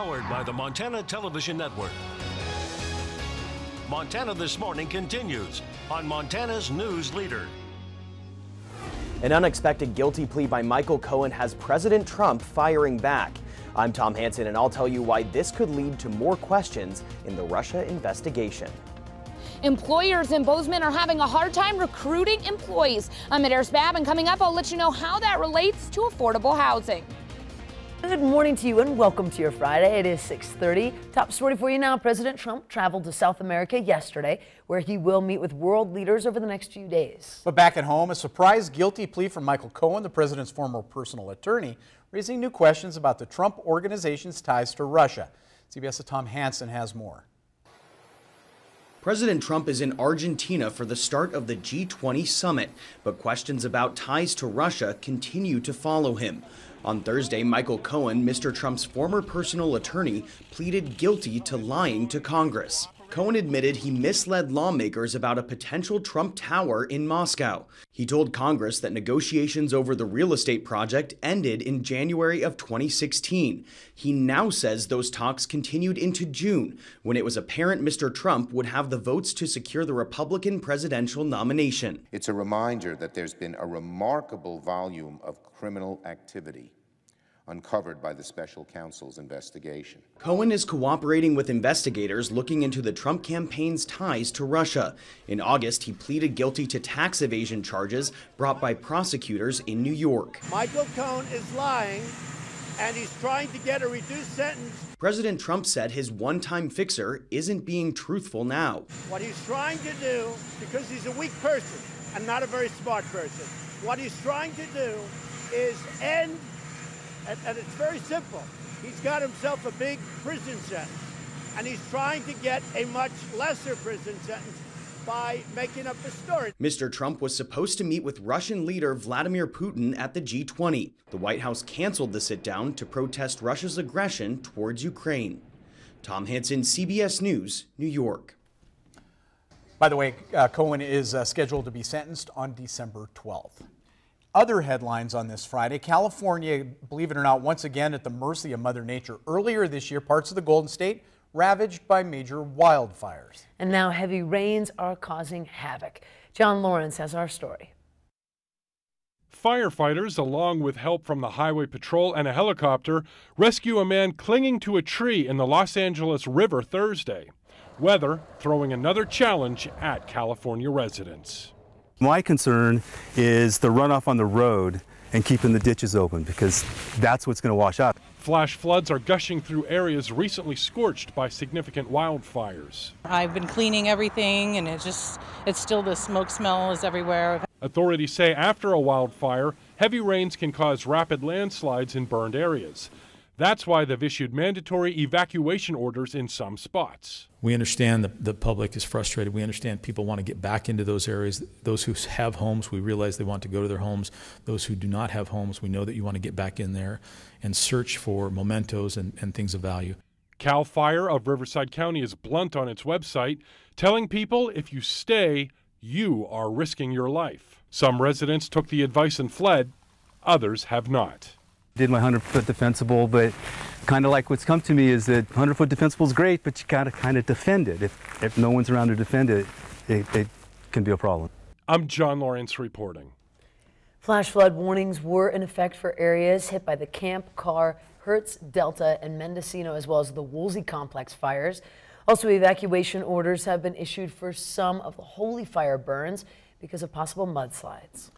Powered by the Montana Television Network. Montana This Morning continues on Montana's News Leader. An unexpected guilty plea by Michael Cohen has President Trump firing back. I'm Tom Hansen, and I'll tell you why this could lead to more questions in the Russia investigation. Employers in Bozeman are having a hard time recruiting employees. I'm at Airsbab, and coming up, I'll let you know how that relates to affordable housing. Good morning to you and welcome to your Friday. It is 6:30. Top story for you now. President Trump traveled to South America yesterday, where he will meet with world leaders over the next few days. But back at home, a surprise guilty plea from Michael Cohen, the president's former personal attorney, raising new questions about the Trump organization's ties to Russia. CBS's Tom Hansen has more. President Trump is in Argentina for the start of the G20 summit, but questions about ties to Russia continue to follow him. On Thursday, Michael Cohen, Mr. Trump's former personal attorney, pleaded guilty to lying to Congress. Cohen admitted he misled lawmakers about a potential Trump Tower in Moscow. He told Congress that negotiations over the real estate project ended in January of 2016. He now says those talks continued into June, when it was apparent Mr. Trump would have the votes to secure the Republican presidential nomination. It's a reminder that there's been a remarkable volume of criminal activity uncovered by the special counsel's investigation. Cohen is cooperating with investigators looking into the Trump campaign's ties to Russia. In August, he pleaded guilty to tax evasion charges brought by prosecutors in New York. Michael Cohen is lying, and he's trying to get a reduced sentence. President Trump said his one-time fixer isn't being truthful now. What he's trying to do, because he's a weak person and not a very smart person, what he's trying to do is end. And it's very simple. He's got himself a big prison sentence, and he's trying to get a much lesser prison sentence by making up a story. Mr. Trump was supposed to meet with Russian leader Vladimir Putin at the G20. The White House canceled the sit-down to protest Russia's aggression towards Ukraine. Tom Hansen, CBS News, New York. By the way, Cohen is scheduled to be sentenced on December 12th. Other headlines on this Friday: California, believe it or not, once again at the mercy of Mother Nature. Earlier this year, parts of the Golden State ravaged by major wildfires. And now heavy rains are causing havoc. John Lawrence has our story. Firefighters, along with help from the Highway Patrol and a helicopter, rescue a man clinging to a tree in the Los Angeles River Thursday. Weather throwing another challenge at California residents. My concern is the runoff on the road and keeping the ditches open, because that's what's going to wash out. Flash floods are gushing through areas recently scorched by significant wildfires. I've been cleaning everything, and it's still the smoke smell is everywhere. Authorities say after a wildfire, heavy rains can cause rapid landslides in burned areas. That's why they've issued mandatory evacuation orders in some spots. We understand the public is frustrated. We understand people want to get back into those areas. Those who have homes, we realize they want to go to their homes. Those who do not have homes, we know that you want to get back in there and search for mementos and things of value. CAL FIRE of Riverside County is blunt on its website, telling people if you stay, you are risking your life. Some residents took the advice and fled. Others have not. Did my 100-foot defensible, but kind of like what's come to me is that 100-foot defensible is great, but you got to kind of defend it. If no one's around to defend it, it can be a problem. I'm John Lawrence reporting. Flash flood warnings were in effect for areas hit by the Camp Carr, Hertz, Delta, and Mendocino, as well as the Woolsey Complex fires. Also, evacuation orders have been issued for some of the Holy Fire burns because of possible mudslides.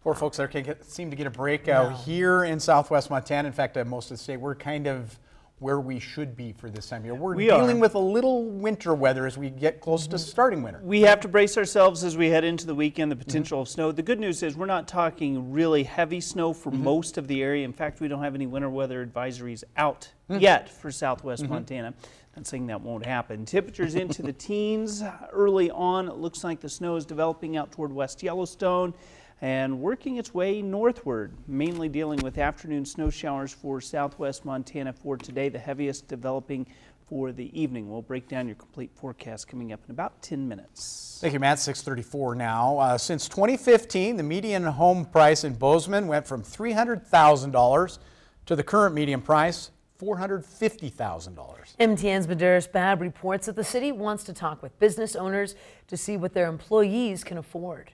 Poor folks there can't seem to get a break out here in southwest Montana. In fact, most of the state, we're kind of where we should be for this time of year. We're dealing with a little winter weather as we get close to starting winter. We have to brace ourselves as we head into the weekend, the potential of snow. The good news is we're not talking really heavy snow for most of the area. In fact, we don't have any winter weather advisories out yet for southwest Montana. Not saying that won't happen. Temperatures into the teens early on. It looks like the snow is developing out toward West Yellowstone and working its way northward, mainly dealing with afternoon snow showers for southwest Montana for today, the heaviest developing for the evening. We'll break down your complete forecast coming up in about 10 minutes. Thank you, Matt. 6:34 now. Since 2015, the median home price in Bozeman went from $300,000 to the current median price, $450,000. MTN's Medeiros Babb reports that the city wants to talk with business owners to see what their employees can afford.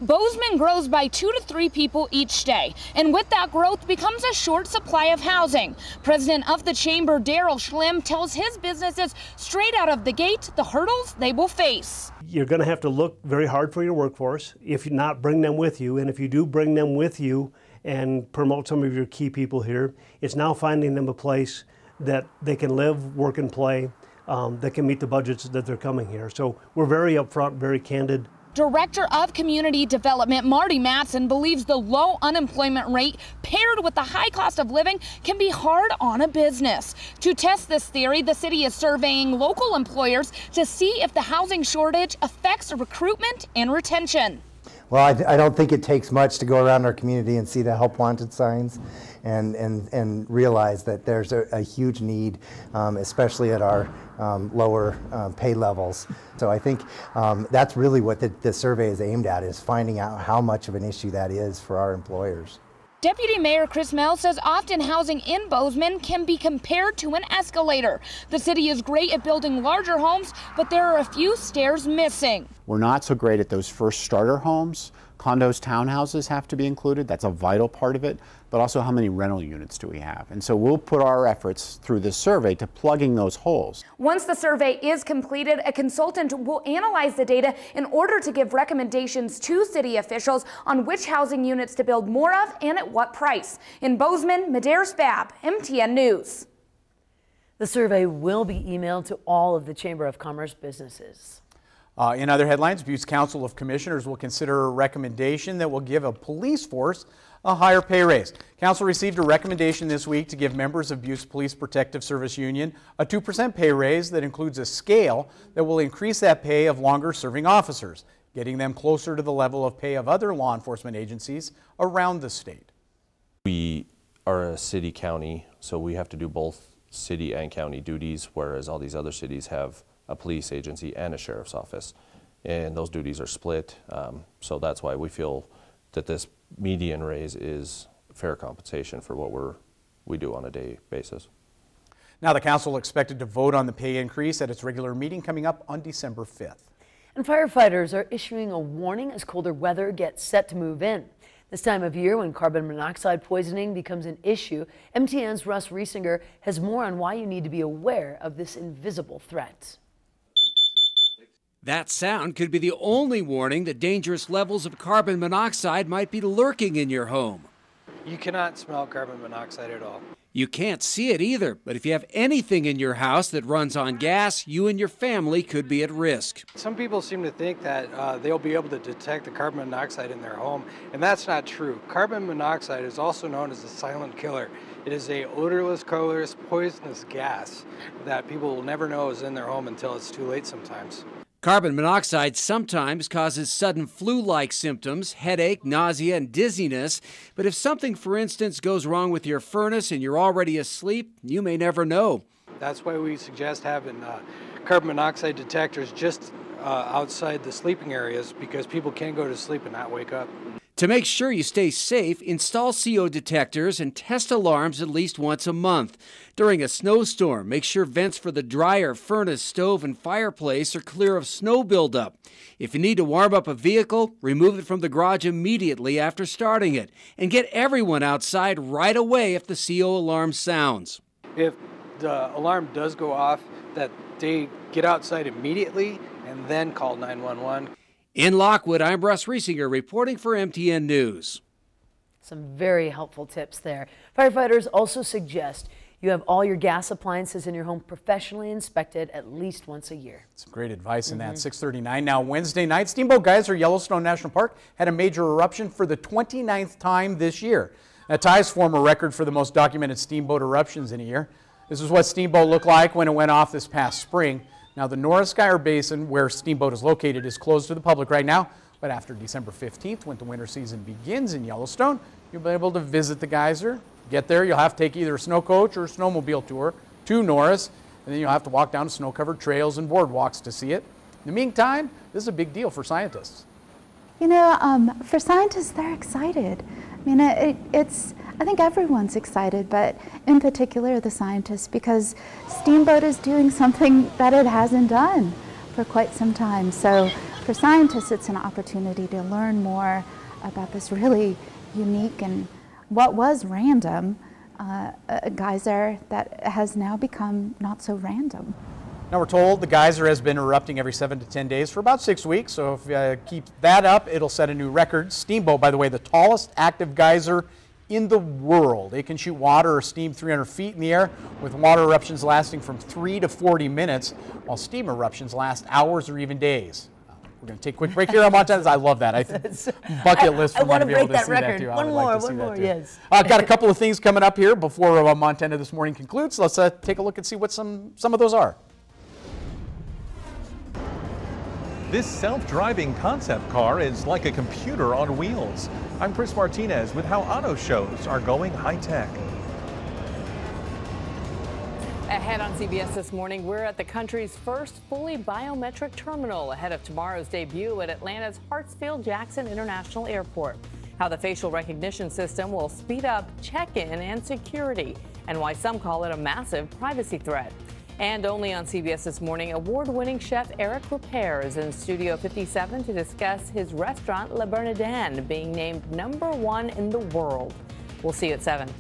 Bozeman grows by 2 to 3 people each day, and with that growth becomes a short supply of housing. President of the chamber, Daryl Schlimm, tells his businesses straight out of the gate the hurdles they will face. You're going to have to look very hard for your workforce, if you not bring them with you, and if you do bring them with you and promote some of your key people here, it's now finding them a place that they can live, work, and play, that can meet the budgets that they're coming here. So we're very upfront, very candid. Director of Community Development Marty Matson believes the low unemployment rate paired with the high cost of living can be hard on a business. To test this theory, the city is surveying local employers to see if the housing shortage affects recruitment and retention. Well, I don't think it takes much to go around our community and see the help wanted signs and realize that there's a huge need, especially at our lower pay levels. So I think that's really what the survey is aimed at, is finding out how much of an issue that is for our employers. Deputy Mayor Chris Mell says often housing in Bozeman can be compared to an escalator. The city is great at building larger homes, but there are a few stairs missing. We're not so great at those first starter homes. Condos, townhouses have to be included. That's a vital part of it, but also how many rental units do we have? And so we'll put our efforts through this survey to plugging those holes. Once the survey is completed, a consultant will analyze the data in order to give recommendations to city officials on which housing units to build more of and at what price. In Bozeman, Medeiros Babb, MTN News. The survey will be emailed to all of the Chamber of Commerce businesses. In other headlines, Butte's Council of Commissioners will consider a recommendation that will give a police force a higher pay raise. Council received a recommendation this week to give members of Butte's Police Protective Service Union a 2% pay raise that includes a scale that will increase that pay of longer serving officers, getting them closer to the level of pay of other law enforcement agencies around the state. We are a city county, so we have to do both city and county duties, whereas all these other cities have a police agency and a sheriff's office, and those duties are split. So that's why we feel that this median raise is fair compensation for what we do on a day basis. Now the council expected to vote on the pay increase at its regular meeting coming up on December 5th. And firefighters are issuing a warning as colder weather gets set to move in. This time of year, when carbon monoxide poisoning becomes an issue, MTN's Russ Riesinger has more on why you need to be aware of this invisible threat. That sound could be the only warning that dangerous levels of carbon monoxide might be lurking in your home. You cannot smell carbon monoxide at all. You can't see it either, but if you have anything in your house that runs on gas, you and your family could be at risk. Some people seem to think that they'll be able to detect the carbon monoxide in their home, and that's not true. Carbon monoxide is also known as the silent killer. It is a odorless, colorless, poisonous gas that people will never know is in their home until it's too late sometimes. Carbon monoxide sometimes causes sudden flu-like symptoms, headache, nausea, and dizziness. But if something, for instance, goes wrong with your furnace and you're already asleep, you may never know. That's why we suggest having carbon monoxide detectors just outside the sleeping areas, because people can go to sleep and not wake up. To make sure you stay safe, install CO detectors and test alarms at least once a month. During a snowstorm, make sure vents for the dryer, furnace, stove, and fireplace are clear of snow buildup. If you need to warm up a vehicle, remove it from the garage immediately after starting it, and get everyone outside right away if the CO alarm sounds. If the alarm does go off, that they get outside immediately and then call 911. In Lockwood, I'm Russ Riesinger reporting for MTN News. Some very helpful tips there. Firefighters also suggest you have all your gas appliances in your home professionally inspected at least once a year. Some great advice in that. 6:39 now Wednesday night. Steamboat Geyser, Yellowstone National Park had a major eruption for the 29th time this year. That ties former record for the most documented steamboat eruptions in a year. This is what Steamboat looked like when it went off this past spring. Now, the Norris Geyer Basin, where Steamboat is located, is closed to the public right now. But after December 15th, when the winter season begins in Yellowstone, you'll be able to visit the geyser. Get there, you'll have to take either a snow coach or a snowmobile tour to Norris, and then you'll have to walk down snow-covered trails and boardwalks to see it. In the meantime, this is a big deal for scientists. You know, for scientists, they're excited. mean, I think everyone's excited, but in particular the scientists, because Steamboat is doing something that it hasn't done for quite some time. So for scientists, it's an opportunity to learn more about this really unique and what was random a geyser that has now become not so random. Now we're told the geyser has been erupting every 7 to 10 days for about 6 weeks, so if you keep that up, it'll set a new record. Steamboat, by the way, the tallest active geyser in the world. It can shoot water or steam 300 feet in the air, with water eruptions lasting from 3 to 40 minutes, while steam eruptions last hours or even days. We're going to take a quick break here on Montana's. I love that. Bucket list for me to be able to see that too. One more, yes. I've got a couple of things coming up here before Montana This Morning concludes. Let's take a look and see what some of those are. This self-driving concept car is like a computer on wheels. I'm Chris Martinez with how auto shows are going high-tech. Ahead on CBS This Morning, we're at the country's first fully biometric terminal ahead of tomorrow's debut at Atlanta's Hartsfield-Jackson International Airport. How the facial recognition system will speed up check-in and security, and why some call it a massive privacy threat. And only on CBS This Morning, award-winning chef Eric Ripert is in Studio 57 to discuss his restaurant Le Bernardin being named #1 in the world. We'll see you at 7.